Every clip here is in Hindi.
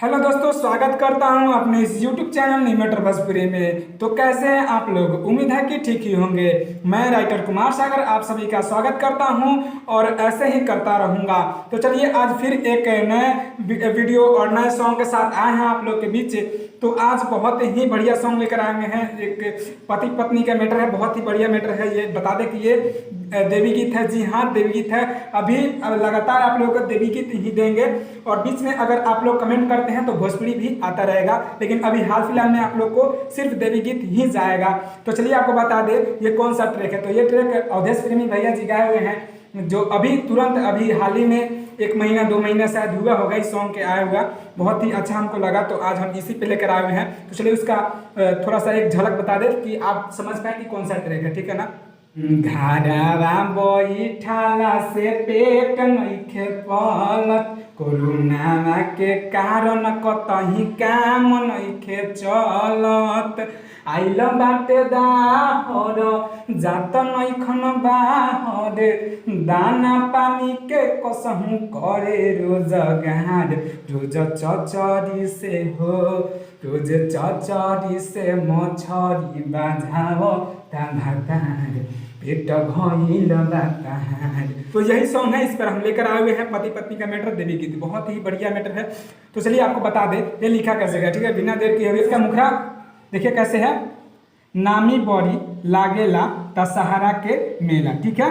हेलो दोस्तों, स्वागत करता हूं अपने इस YouTube चैनल निमेटर भोजपुरी में। तो कैसे हैं आप लोग? उम्मीद है कि ठीक ही होंगे। मैं राइटर कुमार सागर आप सभी का स्वागत करता हूं और ऐसे ही करता रहूंगा। तो चलिए आज फिर एक नए वीडियो और नए सॉन्ग के साथ आए हैं आप लोग के बीच। तो आज बहुत ही बढ़िया सॉन्ग लेकर आए हुए हैं। एक पति पत्नी का मैटर है, बहुत ही बढ़िया मैटर है। ये बता दें कि ये देवी गीत है। जी हाँ, देवी गीत है। अभी लगातार आप लोगों को देवी गीत ही देंगे और बीच में अगर आप लोग कमेंट करते हैं तो भोजपुरी भी आता रहेगा, लेकिन अभी हाल फिलहाल में आप लोग को सिर्फ देवी गीत ही जाएगा। तो चलिए आपको बता दें ये कौन सा ट्रैक है। तो ये ट्रैक अवधेश प्रेमी भैया जी गाए हुए हैं, जो अभी तुरंत अभी हाल ही में 1 महीना 2 महीना शायद हुआ होगा इस सॉन्ग के आया हुआ। बहुत ही अच्छा हमको लगा, तो आज हम इसी पे लेकर आए हुए हैं। तो चलिए उसका थोड़ा सा एक झलक बता दे कि आप समझ पाए कि कौन सा ट्रैक है, ठीक है ना। घरवा बैठाला से पेट नइखे पलत, कोरोना के कारण कतही काम नइखे चलत। आइल बाटे दाहर जात नइखन बाहर, दाना पानी के कसहू करे रोजगार। रोज चचरी से हो, रोज चचरी से मछरी बाझाओ तार, पेट घइल बातार। तो यही सॉन्ग है, इस पर हम लेकर आए हुए हैं पति पत्नी का मैटर, देवी गीत। बहुत ही बढ़िया मैटर है। तो चलिए आपको बता दें ये लिखा कैसे गया, ठीक है, बिना देर के। इसका मुखरा देखिए कैसे है। नामी बड़ी लागेला दशहरा के मेला, ठीक है।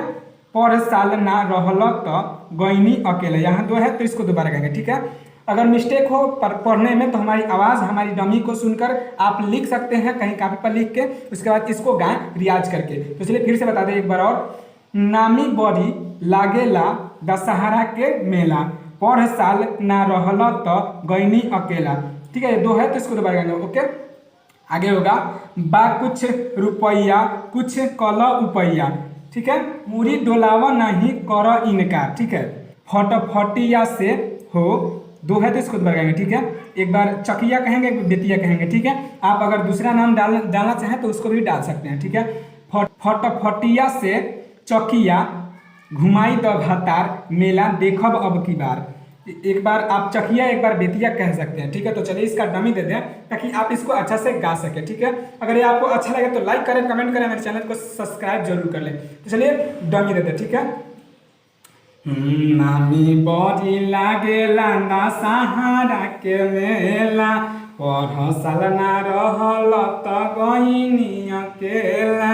पर साल ना रहल तो गईनी अकेला। यहाँ 2 है तो इसको दोबारा कहेंगे, ठीक है। अगर मिस्टेक हो पढ़ने में तो हमारी आवाज़, हमारी डमी को सुनकर आप लिख सकते हैं कहीं कापी पर लिख के, उसके बाद इसको गाएं रियाज करके। तो चलिए फिर से बता दें एक बार और। नामी बड़ी लागेला दशहरा के मेला, पर साल ना रहल तो गईनी अकेला, ठीक है। ये 2 है तो इसको दोबारा गाएंगे, ओके। आगे होगा बा कुछ रुपया कुछ कल उपैया, ठीक है। मुड़ी डोलावा नहीं कर इनका, ठीक है। फटफटिया से हो, 2 है तो इसको दोबारा कहेंगे, ठीक है। एक बार चकिया कहेंगे, एक बार बेतिया कहेंगे, ठीक है। आप अगर दूसरा नाम डालना चाहें तो उसको भी डाल सकते हैं, ठीक है। फटफटिया से चकिया घुमाई द भातार, मेला देखब अब की बार। एक बार आप चकिया एक बार बेतिया कह सकते हैं, ठीक है। तो चलिए इसका डमी दे दें ताकि आप इसको अच्छा से गा सके, ठीक है। अगर ये आपको अच्छा लगे तो लाइक करें, कमेंट करें, मेरे चैनल को सब्सक्राइब जरूर कर लें। तो चलिए डमी दे दें, ठीक है। नामी बड़ी लागेला दशहरा के मेला, पर साल ना रहल त गईनी अकेला।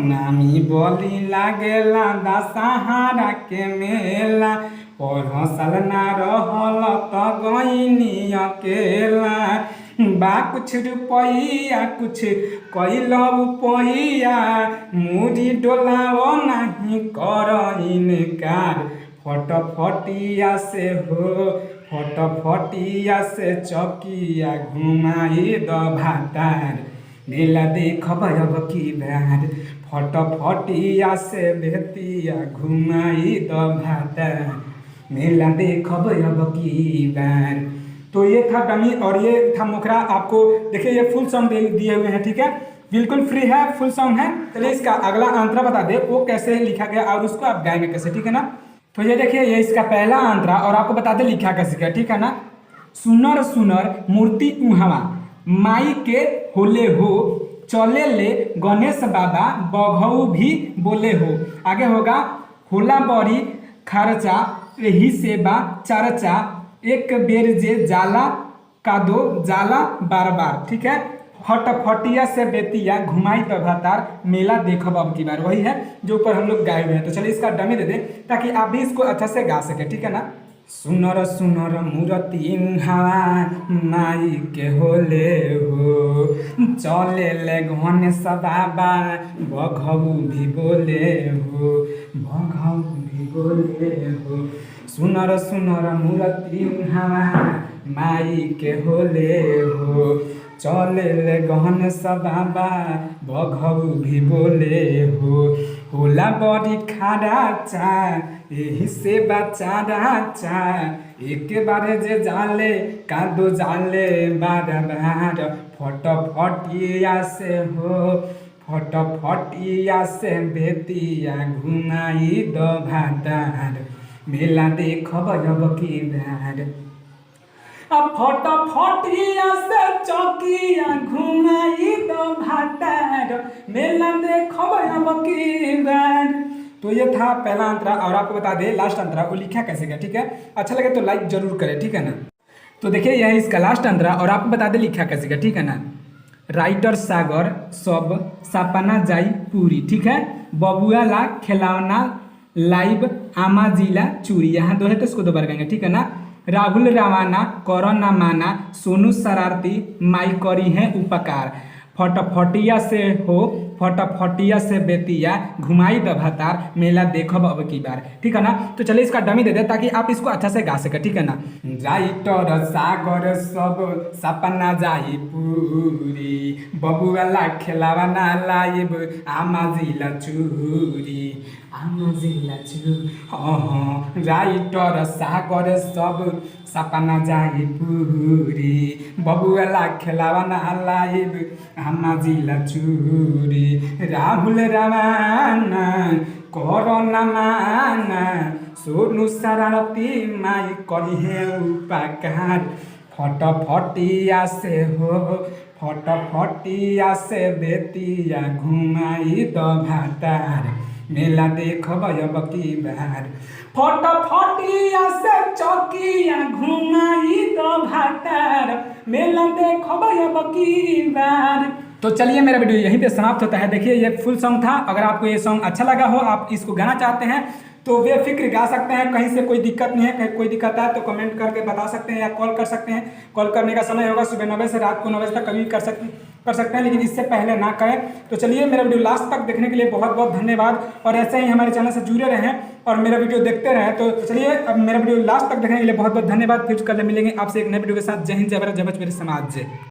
नामी बड़ी लागेला दशहरा के मेला, पर साल ना रहल त गईनी अकेला। बा कुछ रुपया कुछ कैल उपैया, मुड़ी डोलाओ नहीं कर इनकार। फटफटिया से हो, फटफटिया से चकिया घुमाई द भातार, मेला देखब अब की बार। फटफटिया से बेतिया घुमाई द भातार, मेला देखब अब की बार। तो ये था डमी और ये था मुखरा। आपको देखिए ये फुल सॉन्ग दिए हुए हैं, ठीक है। बिल्कुल फ्री है, फुल सॉन्ग है। चलिए इसका अगला अंतरा बता दे वो कैसे लिखा गया और उसको आप गाएंगे कैसे, ठीक है ना। तो ये देखिए ये इसका पहला अंतरा और आपको बता दे लिखा कैसे गया, ठीक है ना। सुनर सुनर मूर्ति उहवा, माई के होले हो, चले ले गणेश बाबा बघऊ भी बोले हो। आगे होगा होला बड़ी खर्चा यही से बा चर्चा, एक बेर जे जाला का दो जाला बार बार, ठीक है। फटफटिया से बेतिया घुमाई द भातार, मेला देखब अब की बार, वही है जो ऊपर हम लोग गाए हुए हैं। तो चलिए इसका डमी दे दें ताकि आप भी इसको अच्छा से गा सके, ठीक है ना। सुनर सुनर मूर्ति हवा, माई के होले हो, चले ले गणेश बाबा बघऊ भी बोले हो, बघऊ भी बोले हो। सुनर सुनर मूर्ति हवा, माई के होले हो, चले ले गणेश बाबा बघऊ भी बोले हो। होला बड़ी खाड़ा चा यही से बचा चा, एक बारे जे जाले का दो जाले बार बार। फटफटिया से हो, फटफटिया से बेतिया घुमाई द भातार, मेला देखब अब की बार। अब फटाफटिया से चौकिया घुमाई दो भातार, मेला देखब अब की बार। तो ये था पहला अंतरा। और आपको बता दें लास्ट अंतरा वो लिखा कैसे गया, ठीक है। अच्छा लगे तो लाइक जरूर करें, ठीक है ना। तो देखिए यह इसका लास्ट अंतरा और आपको बता दें लिखा कैसे गया, ठीक है ना। राइटर सागर सब सपना जाई पूरी, ठीक है। बबुआ ला खिलौना लाइव आमा जिला चूरी, यहाँ दो है तो इसको दो बार कहेंगे, ठीक है ना। राहुल रवाना करो न माना, सोनू शरारती माई करी है उपकार। फटफटिया से हो फटफटिया से बेतिया, घुमाई द भातार, मेला देखब अब की बार, ठीक है ना। तो चलिए इसका डमी दे दे ताकि आप इसको अच्छा से गा सके, ठीक है ना। राइटर सागर सब सपना जाई पूरी, बबुआ खिलौना लाइब आमा जिला चूरी, आमा जिला चूरी। हाँ राइटर सागर सब सपना जाई पूरी, बबुआ खिलौना लाइब आमा जिला चूरी। राहुल रवाना करो न माना, सोनू शरारती माई करी है उपकार। फटफटिया से हो फटफटिया से बेतिया, घुमाई दो भातार, मेला देखब अब की बार। फटफटिया से चौकिया घुमाई दो भातार, मेला देखब अब की बार। तो चलिए मेरा वीडियो यहीं पे समाप्त होता है। देखिए ये फुल सॉन्ग था। अगर आपको ये सॉन्ग अच्छा लगा हो, आप इसको गाना चाहते हैं तो बेफिक्र गा सकते हैं, कहीं से कोई दिक्कत नहीं है। कहीं कोई दिक्कत है तो कमेंट करके बता सकते हैं या कॉल कर सकते हैं। कॉल करने का समय होगा सुबह 9 बजे से रात को 9 बजे तक, कभी कर सकते हैं, लेकिन इससे पहले ना करें। तो चलिए मेरा वीडियो लास्ट तक देखने के लिए बहुत बहुत धन्यवाद, और ऐसे ही हमारे चैनल से जुड़े रहें और मेरा वीडियो देखते रहें। तो चलिए अब मेरा वीडियो लास्ट तक देखने के लिए बहुत बहुत धन्यवाद। फिर कल मिलेंगे आपसे एक नए वीडियो के साथ। जय हिंद, जय भारत, जय भोजपुरी समाज।